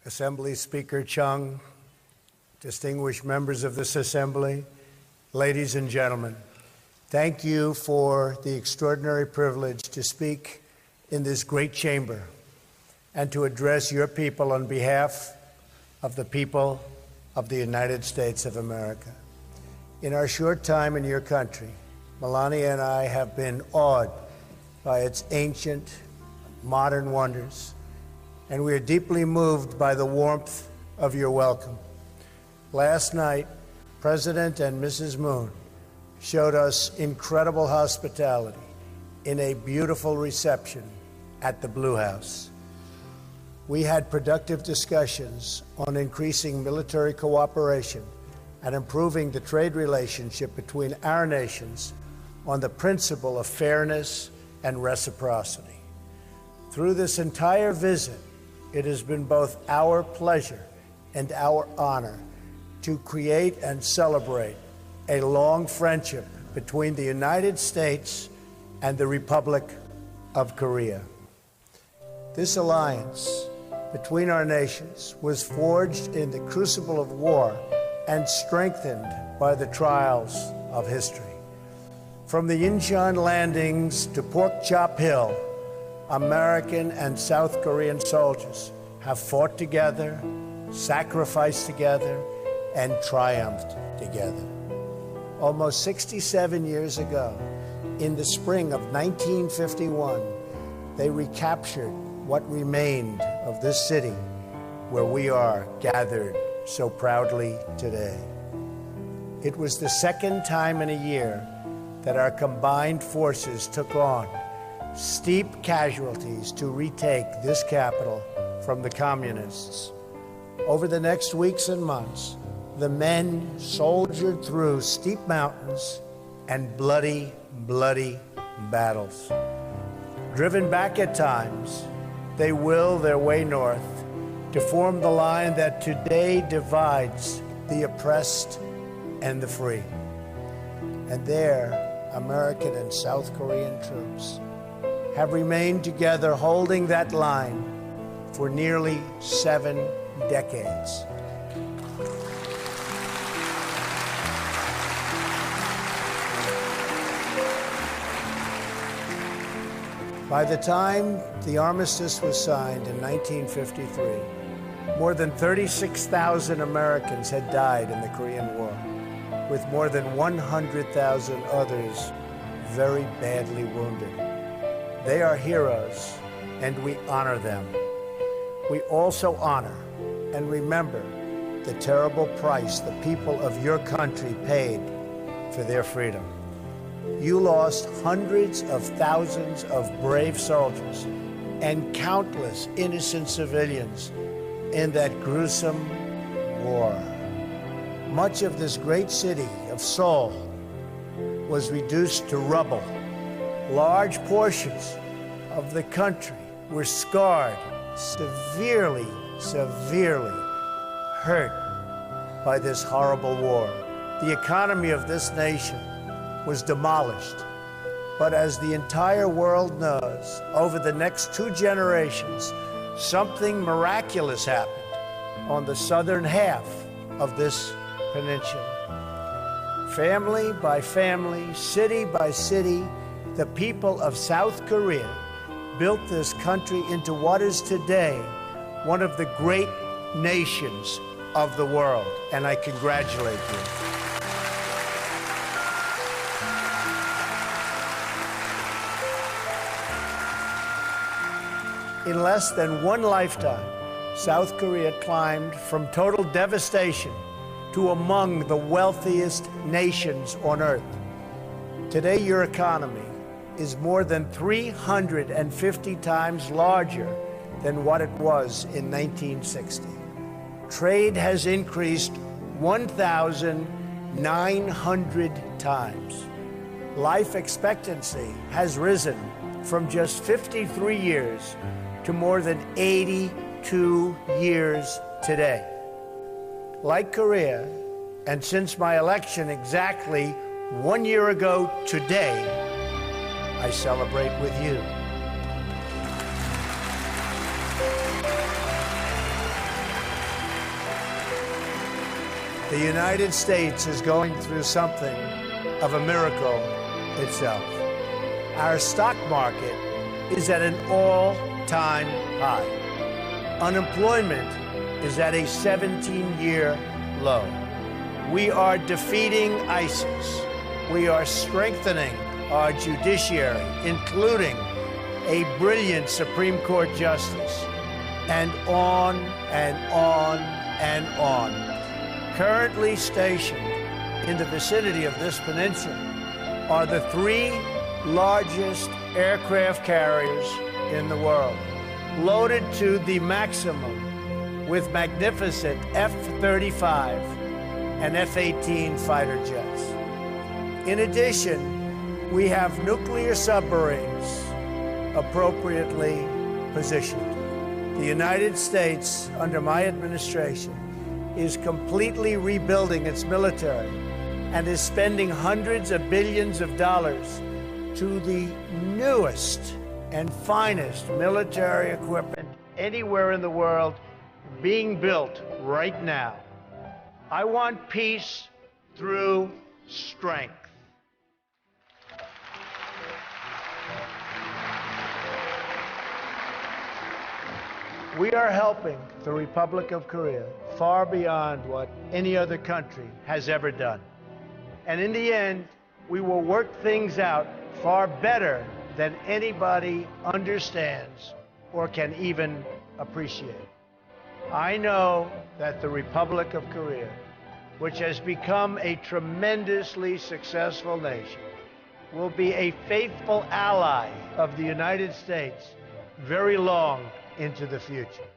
Assembly Speaker Chung, distinguished members of this Assembly, ladies and gentlemen, thank you for the extraordinary privilege to speak in this great chamber and to address your people on behalf of the people of the United States of America. In our short time in your country, Melania and I have been awed by its ancient, modern wonders, and we are deeply moved by the warmth of your welcome. Last night, President and Mrs. Moon showed us incredible hospitality in a beautiful reception at the Blue House. We had productive discussions on increasing military cooperation and improving the trade relationship between our nations on the principle of fairness and reciprocity. Through this entire visit, it has been both our pleasure and our honor to create and celebrate a long friendship between the United States and the Republic of Korea. This alliance between our nations was forged in the crucible of war and strengthened by the trials of history. From the Incheon landings to Pork Chop Hill, American and South Korean soldiers have fought together, sacrificed together, and triumphed together. Almost 67 years ago, in the spring of 1951, they recaptured what remained of this city where we are gathered so proudly today. It was the second time in a year that our combined forces took on steep casualties to retake this capital from the communists. Over the next weeks and months, the men soldiered through steep mountains and bloody, bloody battles. Driven back at times, they will their way north to form the line that today divides the oppressed and the free. And there, American and South Korean troops have remained together holding that line for nearly 7 decades. By the time the armistice was signed in 1953, more than 36,000 Americans had died in the Korean War, with more than 100,000 others very badly wounded. They are heroes, and we honor them. We also honor and remember the terrible price the people of your country paid for their freedom. You lost hundreds of thousands of brave soldiers and countless innocent civilians in that gruesome war. Much of this great city of Seoul was reduced to rubble. Large portions of the country were scarred, severely, severely hurt by this horrible war. The economy of this nation was demolished. But as the entire world knows, over the next 2 generations, something miraculous happened on the southern half of this peninsula. Family by family, city by city, the people of South Korea built this country into what is today one of the great nations of the world, and I congratulate you. In less than 1 lifetime, South Korea climbed from total devastation to among the wealthiest nations on earth. Today, your economy is more than 350 times larger than what it was in 1960. Trade has increased 1,900 times. Life expectancy has risen from just 53 years to more than 82 years today. Like Korea, and since my election exactly 1 year ago today, I celebrate with you. The United States is going through something of a miracle itself. Our stock market is at an all-time high. Unemployment is at a 17-year low. We are defeating ISIS. We are strengthening our judiciary, including a brilliant Supreme Court justice, and on and on and on. Currently stationed in the vicinity of this peninsula are the 3 largest aircraft carriers in the world, loaded to the maximum with magnificent F-35 and F-18 fighter jets. In addition, we have nuclear submarines appropriately positioned. The United States, under my administration, is completely rebuilding its military and is spending hundreds of billions of dollars to the newest and finest military equipment anywhere in the world being built right now. I want peace through strength. We are helping the Republic of Korea far beyond what any other country has ever done. And in the end, we will work things out far better than anybody understands or can even appreciate. I know that the Republic of Korea, which has become a tremendously successful nation, will be a faithful ally of the United States very long into the future.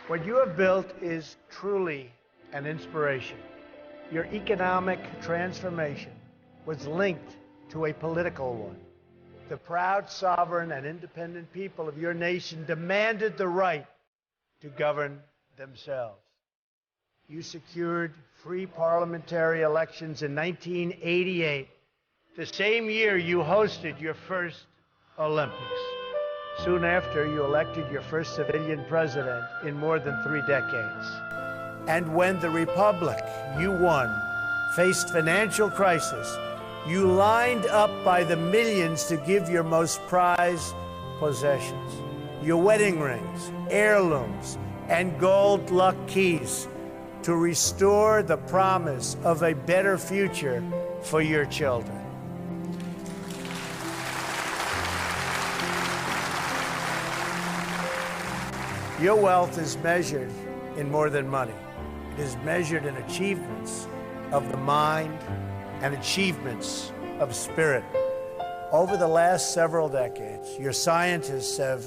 What you have built is truly an inspiration. Your economic transformation was linked to a political one. The proud, sovereign, and independent people of your nation demanded the right to govern themselves. You secured free parliamentary elections in 1988, the same year you hosted your first Olympics. Soon after, you elected your first civilian president in more than 3 decades. And when the republic you won faced financial crisis, you lined up by the millions to give your most prized possessions, your wedding rings, heirlooms, and gold luck keys, to restore the promise of a better future for your children. Your wealth is measured in more than money. It is measured in achievements of the mind and achievements of spirit. Over the last several decades, your scientists have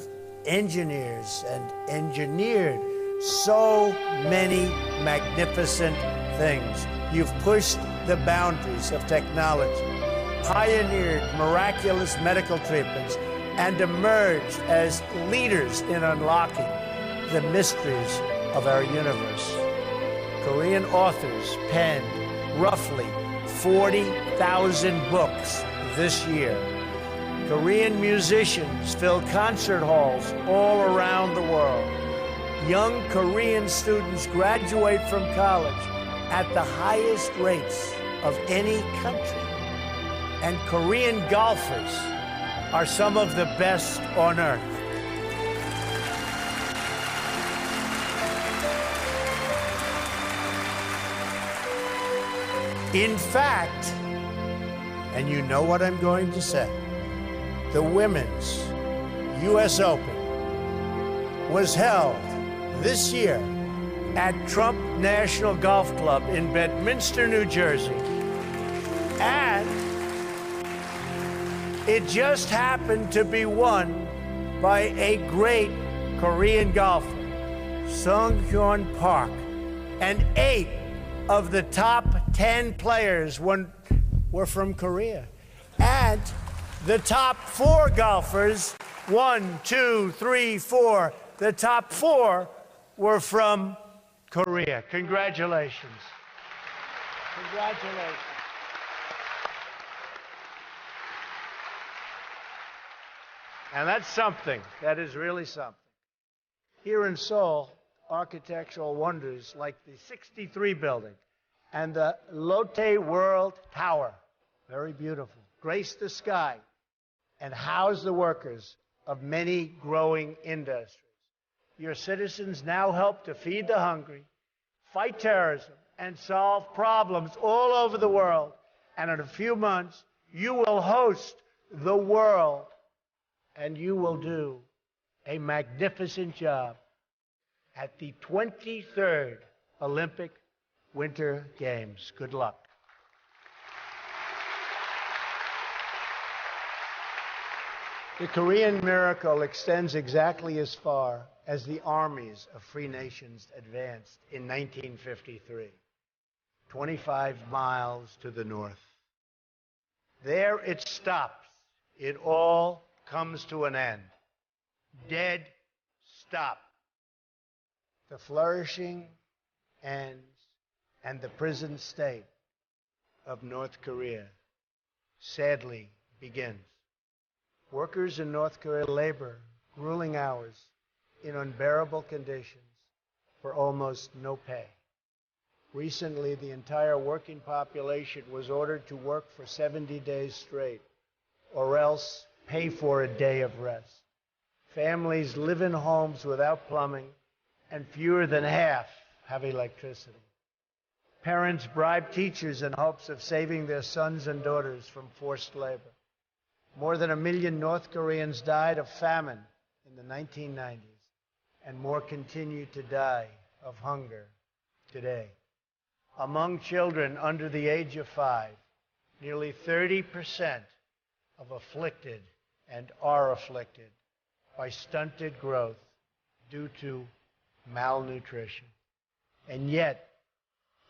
engineered so many magnificent things. You've pushed the boundaries of technology, pioneered miraculous medical treatments, and emerged as leaders in unlocking the mysteries of our universe. Korean authors penned roughly 40,000 books this year. Korean musicians fill concert halls all around the world. Young Korean students graduate from college at the highest rates of any country. And Korean golfers are some of the best on earth. In fact, and you know what I'm going to say, the Women's U.S. Open was held this year at Trump National Golf Club in Bedminster, New Jersey. And it just happened to be won by a great Korean golfer, Sung-hyun Park. And 8 of the top 10 players were from Korea. And the top 4 golfers, 1, 2, 3, 4, the top 4 were from Korea. Congratulations. Congratulations. And that's something. That is really something. Here in Seoul, architectural wonders like the 63 building and the Lotte World Tower, very beautiful, grace the sky and house the workers of many growing industries. Your citizens now help to feed the hungry, fight terrorism, and solve problems all over the world. And in a few months, you will host the world, and you will do a magnificent job at the 23rd Olympic Winter Games. Good luck. The Korean miracle extends exactly as far as the armies of free nations advanced in 1953, 25 miles to the north. There it stops. It all comes to an end. Dead stop. The flourishing ends, and the prison state of North Korea sadly begins. Workers in North Korea labor grueling hours in unbearable conditions for almost no pay. Recently, the entire working population was ordered to work for 70 days straight, or else pay for a day of rest. Families live in homes without plumbing, and fewer than half have electricity. Parents bribe teachers in hopes of saving their sons and daughters from forced labor. More than 1 million North Koreans died of famine in the 1990s, and more continue to die of hunger today. Among children under the age of 5, nearly 30% of afflicted and are afflicted by stunted growth due to malnutrition. And yet,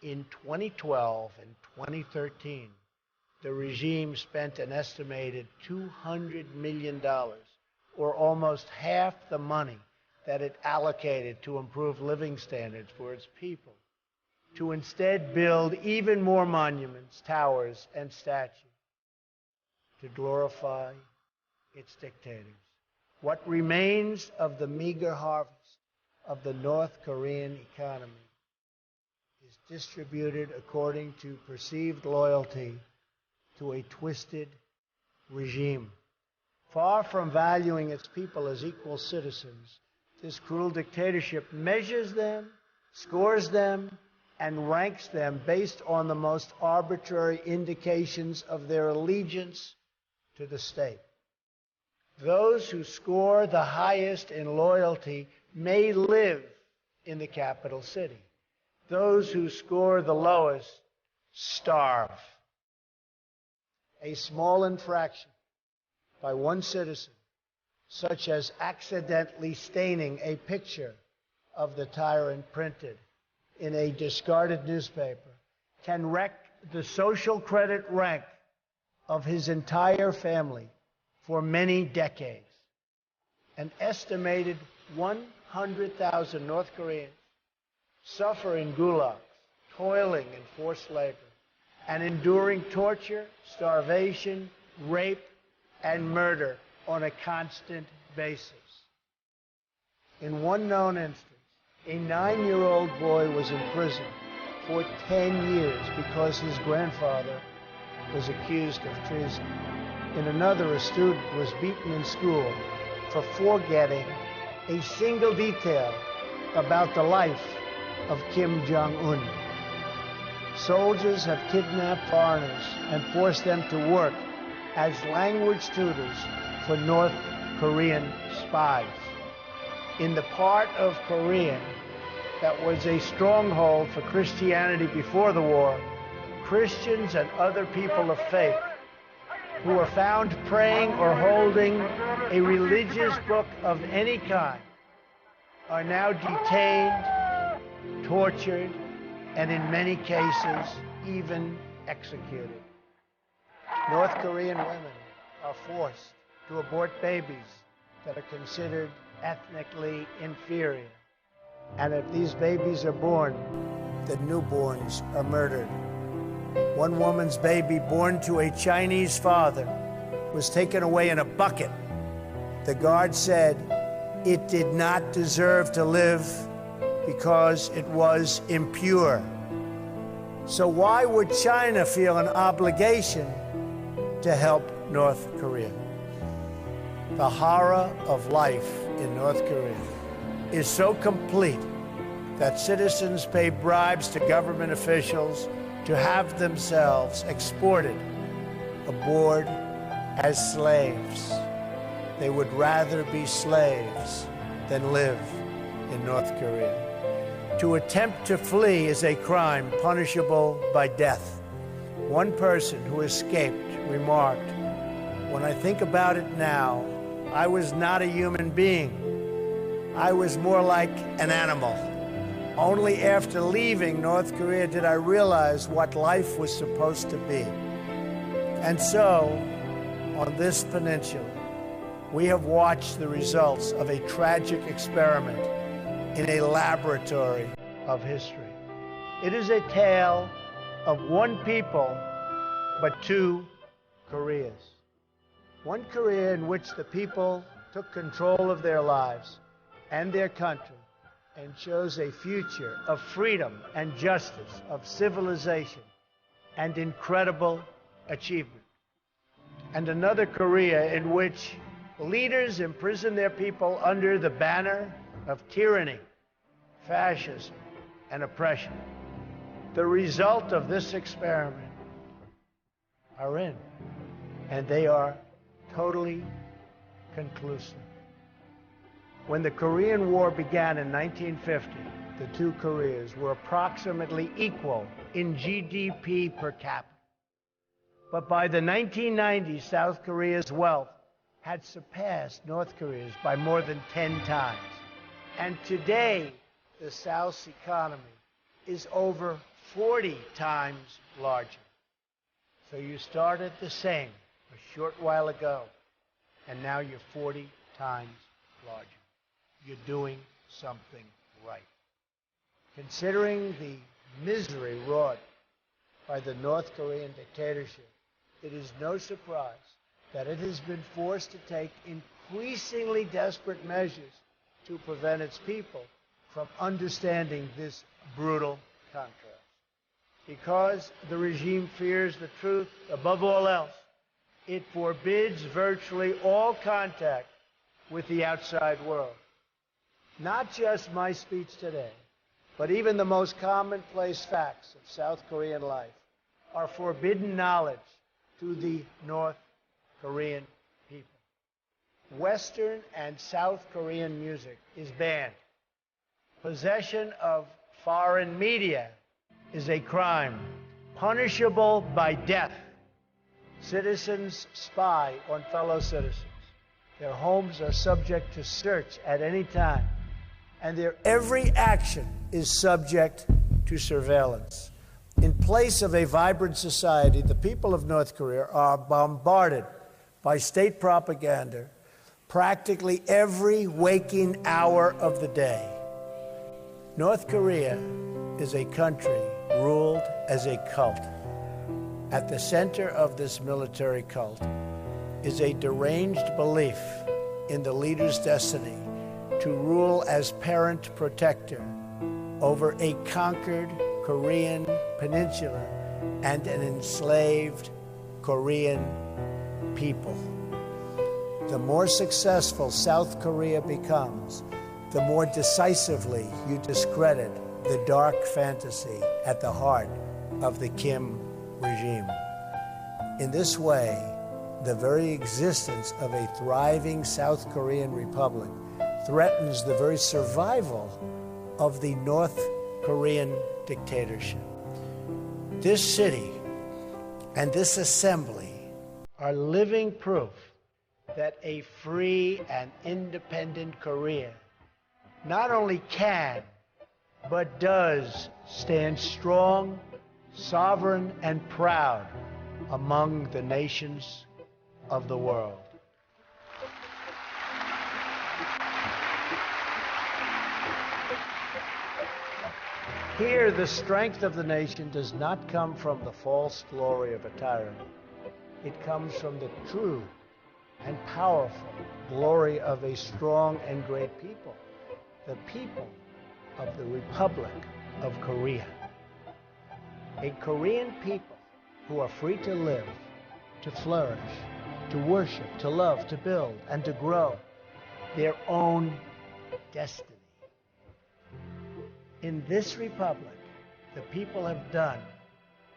in 2012 and 2013, the regime spent an estimated $200 million, or almost half the money that it allocated to improve living standards for its people, to instead build even more monuments, towers, and statues to glorify its dictators. What remains of the meager harvest of the North Korean economy is distributed according to perceived loyalty to a twisted regime. Far from valuing its people as equal citizens, this cruel dictatorship measures them, scores them, and ranks them based on the most arbitrary indications of their allegiance to the state. Those who score the highest in loyalty may live in the capital city. Those who score the lowest starve. A small infraction by one citizen, such as accidentally staining a picture of the tyrant printed in a discarded newspaper, can wreck the social credit rank of his entire family for many decades. An estimated 100,000 North Koreans suffer in gulags, toiling in forced labor, and enduring torture, starvation, rape, and murder on a constant basis. In one known instance, a 9-year-old boy was imprisoned for 10 years because his grandfather was accused of treason. In another, a student was beaten in school for forgetting a single detail about the life of Kim Jong-un. Soldiers have kidnapped foreigners and forced them to work as language tutors for North Korean spies. In the part of Korea that was a stronghold for Christianity before the war, Christians and other people of faith who were found praying or holding a religious book of any kind are now detained, tortured, and in many cases, even executed. North Korean women are forced to abort babies that are considered ethnically inferior. And if these babies are born, the newborns are murdered. One woman's baby born to a Chinese father was taken away in a bucket The guard said it did not deserve to live because it was impure. So why would China feel an obligation to help North Korea? The horror of life in North Korea is so complete that citizens pay bribes to government officials to have themselves exported aboard as slaves. They would rather be slaves than live in North Korea. To attempt to flee is a crime punishable by death. One person who escaped remarked, "When I think about it now, I was not a human being. I was more like an animal. Only after leaving North Korea did I realize what life was supposed to be." And so, on this peninsula, we have watched the results of a tragic experiment in a laboratory of history. It is a tale of one people, but two Koreas. One Korea in which the people took control of their lives and their country and chose a future of freedom and justice, of civilization and incredible achievement. And another Korea in which leaders imprison their people under the banner of tyranny, fascism, and oppression. The result of this experiment are in, and they are totally conclusive. When the Korean War began in 1950, the two Koreas were approximately equal in GDP per capita. But by the 1990s, South Korea's wealth had surpassed North Korea's by more than 10 times. And today, the South's economy is over 40 times larger. So you started the same a short while ago, and now you're 40 times larger. You're doing something right. Considering the misery wrought by the North Korean dictatorship, it is no surprise that it has been forced to take increasingly desperate measures to prevent its people from understanding this brutal contrast. Because the regime fears the truth above all else, it forbids virtually all contact with the outside world. Not just my speech today, but even the most commonplace facts of South Korean life are forbidden knowledge to the North Korean people. Western and South Korean music is banned. Possession of foreign media is a crime, punishable by death. Citizens spy on fellow citizens. Their homes are subject to search at any time, and their every action is subject to surveillance. In place of a vibrant society, the people of North Korea are bombarded by state propaganda practically every waking hour of the day. North Korea is a country ruled as a cult. At the center of this military cult is a deranged belief in the leader's destiny to rule as parent protector over a conquered Korean peninsula and an enslaved Korean people. The more successful South Korea becomes, the more decisively you discredit the dark fantasy at the heart of the Kim regime. In this way, the very existence of a thriving South Korean republic threatens the very survival of the North Korean dictatorship. This city and this assembly are living proof that a free and independent Korea not only can, but does stand strong, sovereign, and proud among the nations of the world. Here, the strength of the nation does not come from the false glory of a tyrant. It comes from the true and powerful glory of a strong and great people, the people of the Republic of Korea. A Korean people who are free to live, to flourish, to worship, to love, to build, and to grow their own destiny. In this republic, the people have done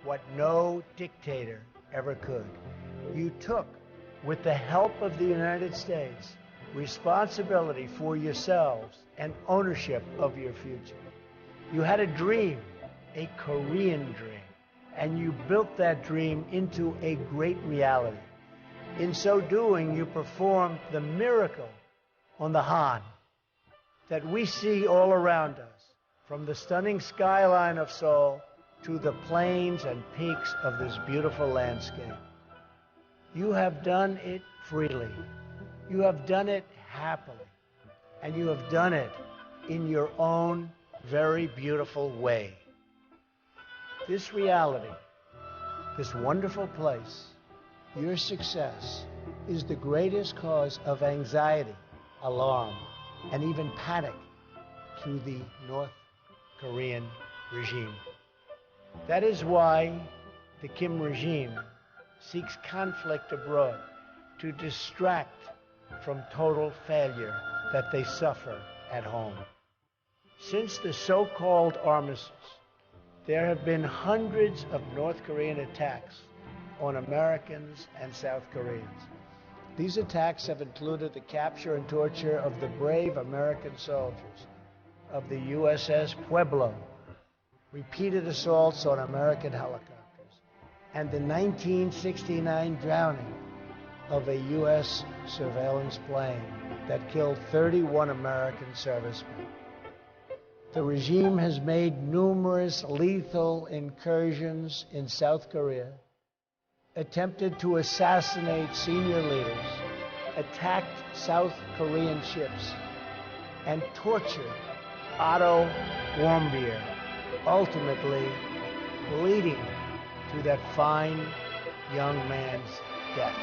what no dictator ever could. You took, with the help of the United States, responsibility for yourselves and ownership of your future. You had a dream, a Korean dream, and you built that dream into a great reality. In so doing, you performed the miracle on the Han that we see all around us, from the stunning skyline of Seoul to the plains and peaks of this beautiful landscape. You have done it freely. You have done it happily. And you have done it in your own very beautiful way. This reality, this wonderful place, your success, is the greatest cause of anxiety, alarm, and even panic to the North Korean regime. That is why the Kim regime seeks conflict abroad to distract from total failure that they suffer at home. Since the so-called armistice, there have been hundreds of North Korean attacks on Americans and South Koreans. These attacks have included the capture and torture of the brave American soldiers of the USS Pueblo, repeated assaults on American helicopters, and the 1969 drowning of a U.S. surveillance plane that killed 31 American servicemen. The regime has made numerous lethal incursions in South Korea, attempted to assassinate senior leaders, attacked South Korean ships, and tortured Otto Warmbier, ultimately leading to that fine young man's death.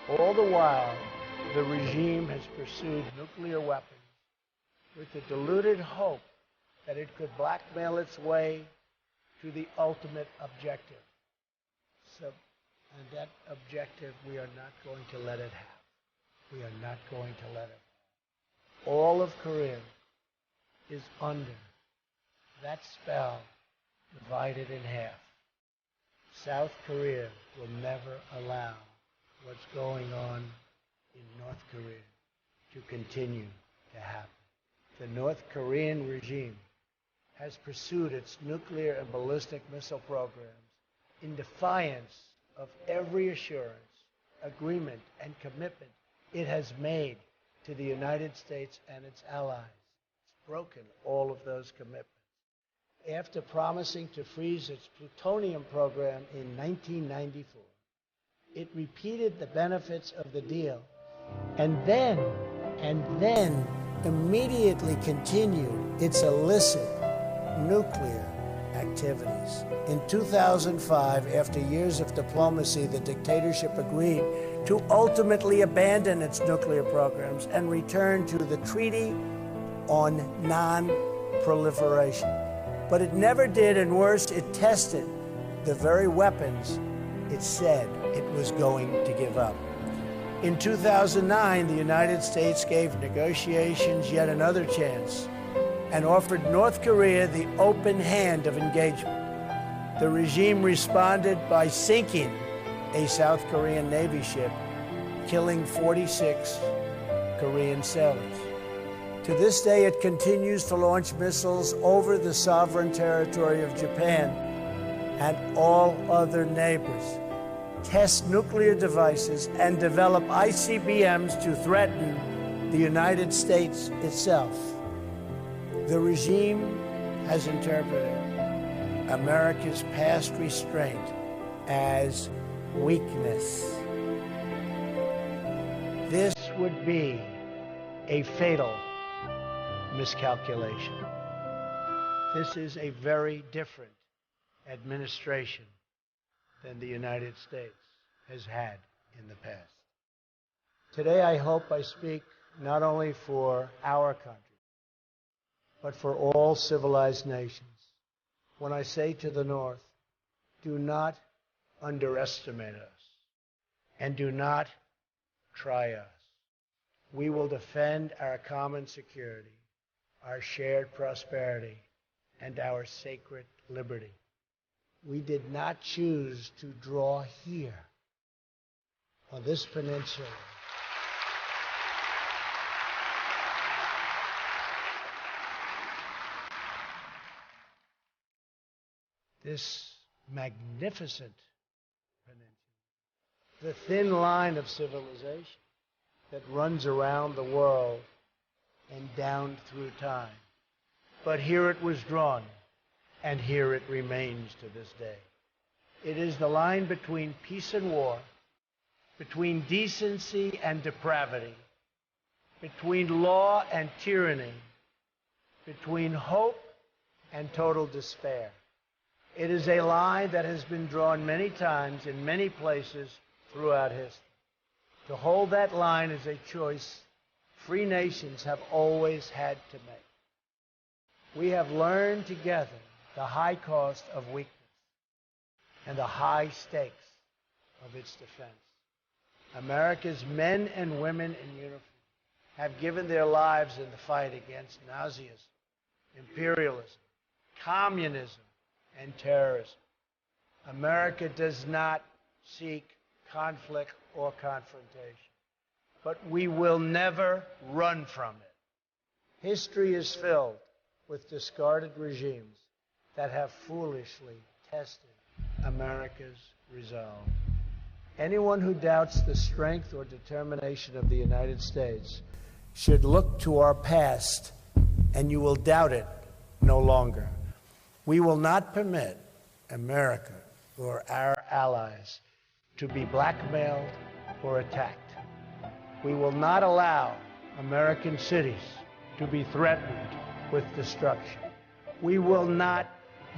All the while, the regime has pursued nuclear weapons with the deluded hope that it could blackmail its way to the ultimate objective. And that objective we are not going to let it have. We are not going to let it have. All of Korea is under that spell, divided in half. South Korea will never allow what's going on in North Korea to continue to happen. The North Korean regime has pursued its nuclear and ballistic missile programs in defiance of every assurance, agreement, and commitment it has made to the United States and its allies. It's broken all of those commitments. After promising to freeze its plutonium program in 1994, it repeated the benefits of the deal and then immediately continued its illicit nuclear activities. In 2005, after years of diplomacy, the dictatorship agreed to ultimately abandon its nuclear programs and return to the Treaty on Non-Proliferation. But it never did, and worse, it tested the very weapons it said it was going to give up. In 2009, the United States gave negotiations yet another chance and offered North Korea the open hand of engagement. The regime responded by sinking a South Korean Navy ship, killing 46 Korean sailors. To this day, it continues to launch missiles over the sovereign territory of Japan and all other neighbors, test nuclear devices, and develop ICBMs to threaten the United States itself. The regime has interpreted America's past restraint as weakness. This would be a fatal miscalculation. This is a very different administration than the United States has had in the past. Today, I hope I speak not only for our country, but for all civilized nations when I say to the North, do not underestimate us and do not try us. We will defend our common security, our shared prosperity, and our sacred liberty. We did not choose to draw here on this peninsula. This magnificent peninsula, the thin line of civilization that runs around the world and down through time. But here it was drawn, and here it remains to this day. It is the line between peace and war, between decency and depravity, between law and tyranny, between hope and total despair. It is a line that has been drawn many times in many places throughout history. To hold that line is a choice free nations have always had to make. We have learned together the high cost of weakness and the high stakes of its defense. America's men and women in uniform have given their lives in the fight against Nazism, imperialism, communism, and terrorism. America does not seek conflict or confrontation, but we will never run from it. History is filled with discarded regimes that have foolishly tested America's resolve. Anyone who doubts the strength or determination of the United States should look to our past, and you will doubt it no longer. We will not permit America or our allies to be blackmailed or attacked. We will not allow American cities to be threatened with destruction. We will not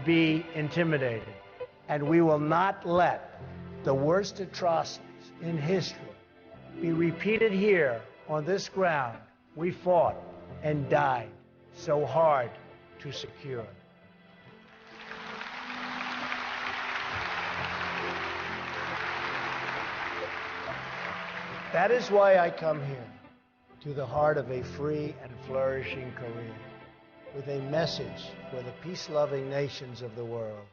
be intimidated, and we will not let the worst atrocities in history be repeated here on this ground we fought and died so hard to secure. That is why I come here, to the heart of a free and flourishing Korea, with a message for the peace-loving nations of the world.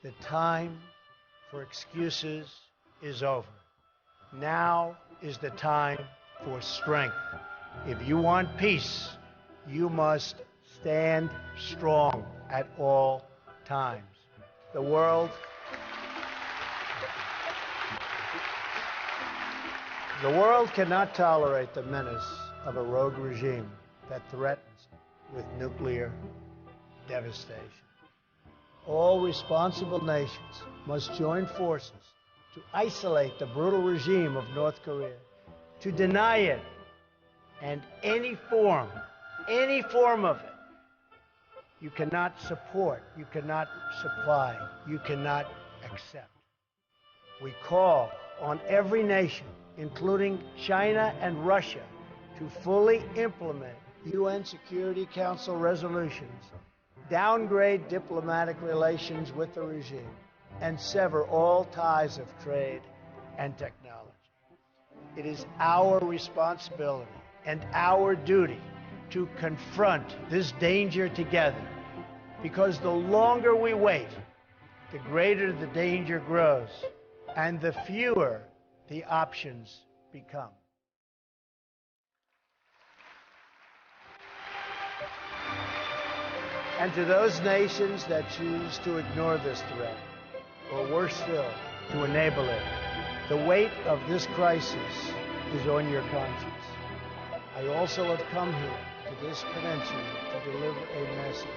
The time for excuses is over. Now is the time for strength. If you want peace, you must stand strong at all times. The world cannot tolerate the menace of a rogue regime that threatens with nuclear devastation. All responsible nations must join forces to isolate the brutal regime of North Korea, to deny it, and any form of it, you cannot support, you cannot supply, you cannot accept. We call on every nation, including China and Russia, to fully implement UN Security Council resolutions, downgrade diplomatic relations with the regime, and sever all ties of trade and technology. It is our responsibility and our duty to confront this danger together, because the longer we wait, the greater the danger grows, and the fewer the options become. And to those nations that choose to ignore this threat, or worse still, to enable it, the weight of this crisis is on your conscience. I also have come here to this peninsula to deliver a message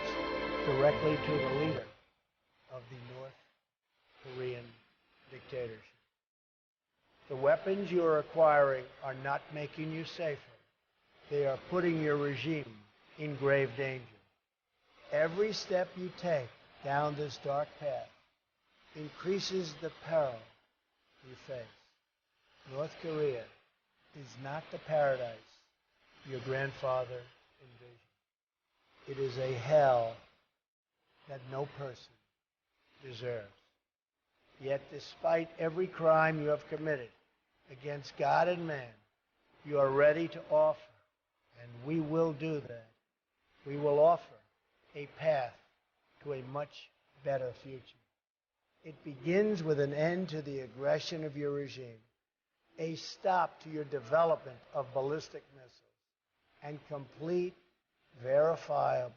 directly to the leader of the North Korean dictatorship. The weapons you are acquiring are not making you safer. They are putting your regime in grave danger. Every step you take down this dark path increases the peril you face. North Korea is not the paradise your grandfather envisioned. It is a hell that no person deserves. Yet, despite every crime you have committed against God and man, you are ready to offer, and we will do that. We will offer a path to a much better future. It begins with an end to the aggression of your regime, a stop to your development of ballistic missiles, and complete, verifiable,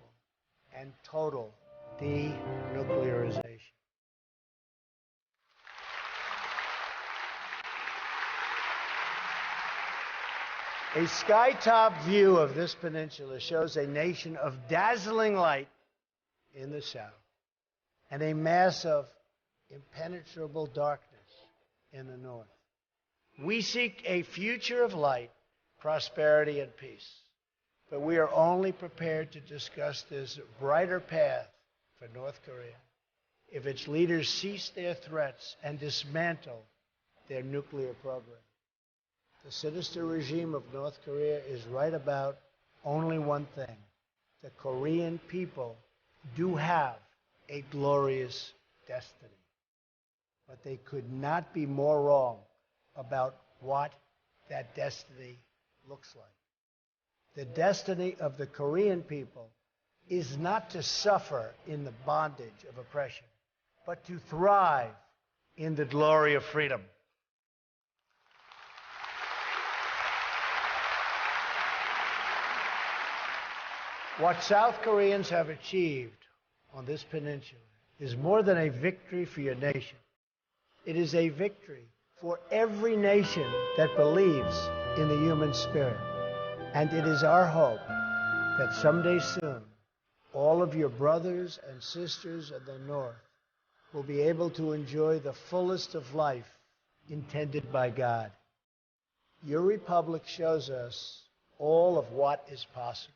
and total denuclearization. A sky-top view of this peninsula shows a nation of dazzling light in the south and a mass of impenetrable darkness in the north. We seek a future of light, prosperity, and peace, but we are only prepared to discuss this brighter path for North Korea if its leaders cease their threats and dismantle their nuclear program. The sinister regime of North Korea is right about only one thing. The Korean people do have a glorious destiny. But they could not be more wrong about what that destiny looks like. The destiny of the Korean people is not to suffer in the bondage of oppression, but to thrive in the glory of freedom. What South Koreans have achieved on this peninsula is more than a victory for your nation. It is a victory for every nation that believes in the human spirit. And it is our hope that someday soon, all of your brothers and sisters in the North will be able to enjoy the fullest of life intended by God. Your republic shows us all of what is possible.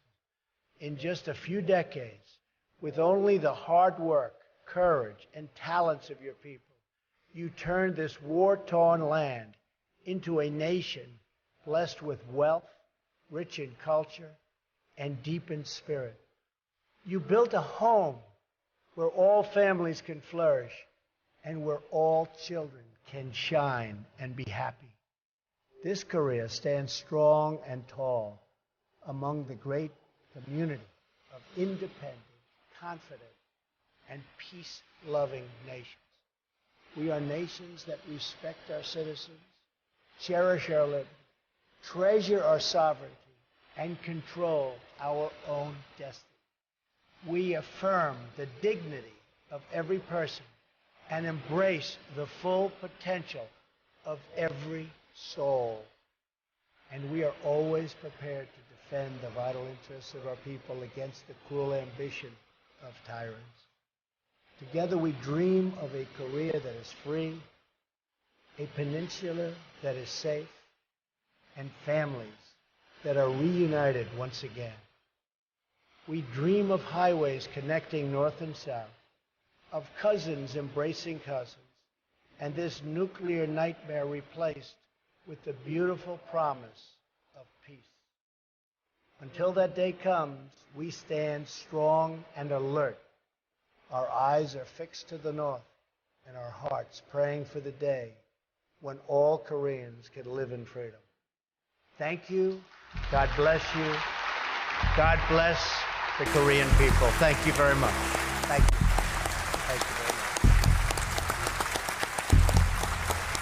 In just a few decades, with only the hard work, courage, and talents of your people, you turned this war-torn land into a nation blessed with wealth, rich in culture, and deep in spirit. You built a home where all families can flourish and where all children can shine and be happy. This Korea stands strong and tall among the great community of independent, confident, and peace-loving nations. We are nations that respect our citizens, cherish our liberty, treasure our sovereignty, and control our own destiny. We affirm the dignity of every person and embrace the full potential of every soul. And we are always prepared to defend the vital interests of our people against the cruel ambition of tyrants. Together we dream of a Korea that is free, a peninsula that is safe, and families that are reunited once again. We dream of highways connecting north and south, of cousins embracing cousins, and this nuclear nightmare replaced with the beautiful promise of peace. Until that day comes, we stand strong and alert. Our eyes are fixed to the north and our hearts praying for the day when all Koreans can live in freedom. Thank you. God bless you. God bless the Korean people. Thank you very much. Thank you. Thank you very much.